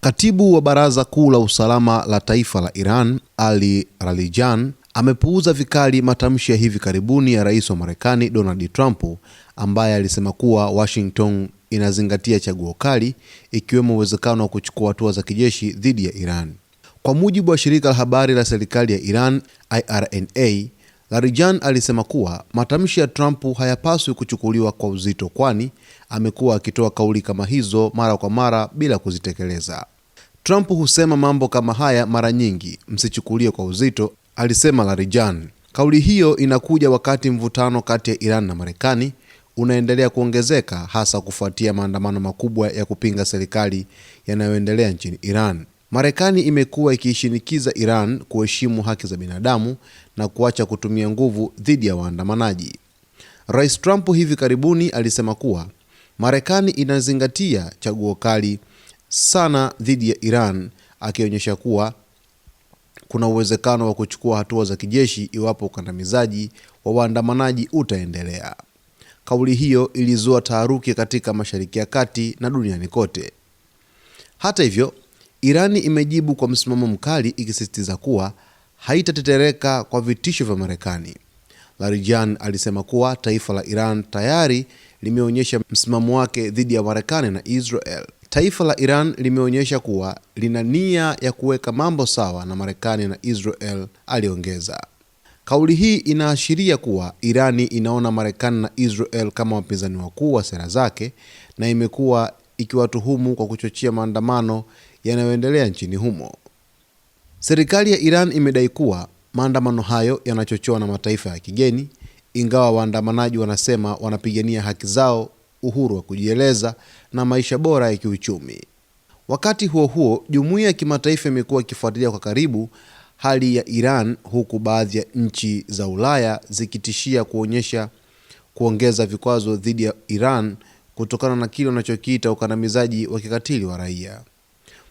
Katibu wa Baraza Kuu la Usalama la Taifa la Iran, Ali Larijani, amepuuza vikali matamshi ya hivi karibuni ya Rais wa Marekani Donald Trump, ambaye alisema kuwa Washington inazingatia chaguo kali, ikiwemo uwezekano wa kuchukua hatua za kijeshi dhidi ya Iran. Kwa mujibu wa shirika la habari la serikali ya Iran, IRNA, Larijani alisema kuwa matamshi ya Trump hayapaswi kuchukuliwa kwa uzito, kwani amekuwa akitoa kauli kama hizo mara kwa mara bila kuzitekeleza. Trump husema mambo kama haya mara nyingi, msichukulie kwa uzito, alisema Larijani. Kauli hiyo inakuja wakati mvutano kati ya Iran na Marekani unaendelea kuongezeka, hasa kufuatia maandamano makubwa ya kupinga serikali yanayoendelea nchini Iran. Marekani imekuwa ikiishinikiza Iran kuheshimu haki za binadamu na kuacha kutumia nguvu dhidi ya waandamanaji. Rais Trump hivi karibuni alisema kuwa Marekani inazingatia chaguo kali sana dhidi ya Iran, akionyesha kuwa kuna uwezekano wa kuchukua hatua za kijeshi iwapo ukandamizaji wa waandamanaji utaendelea. Kauli hiyo ilizua taharuki katika Mashariki ya Kati na duniani kote. Hata hivyo, Irani imejibu kwa msimamo mkali, ikisisitiza kuwa haitatetereka kwa vitisho vya Marekani. Larijani alisema kuwa taifa la Iran tayari limeonyesha msimamo wake dhidi ya Marekani na Israel. Taifa la Iran limeonyesha kuwa lina nia ya kuweka mambo sawa na Marekani na Israel, aliongeza. Kauli hii inaashiria kuwa Irani inaona Marekani na Israel kama wapinzani wakuu wa sera zake, na imekuwa ikiwatuhumu kwa kuchochea maandamano yanayoendelea nchini humo. Serikali ya Iran imedai kuwa maandamano hayo yanachochewa na mataifa ya kigeni, ingawa waandamanaji wanasema wanapigania haki zao, uhuru wa kujieleza na maisha bora ya kiuchumi. Wakati huo huo, jumuiya ya kimataifa imekuwa ikifuatilia kwa karibu hali ya Iran, huku baadhi ya nchi za Ulaya zikitishia kuongeza vikwazo dhidi ya Iran kutokana na kile wanachokiita ukandamizaji wa kikatili wa raia.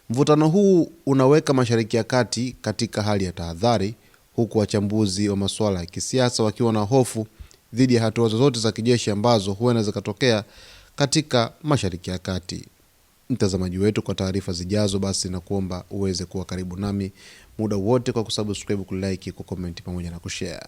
Mvutano huu unaweka Mashariki ya Kati katika hali ya tahadhari, huku wachambuzi wa masuala ya kisiasa wakiwa na hofu dhidi ya hatua zozote za kijeshi ambazo huenda zikatokea katika Mashariki ya Kati. Mtazamaji wetu, kwa taarifa zijazo, basi na kuomba uweze kuwa karibu nami muda wote kwa kusubscribe, kulike, kucomment pamoja na kushare.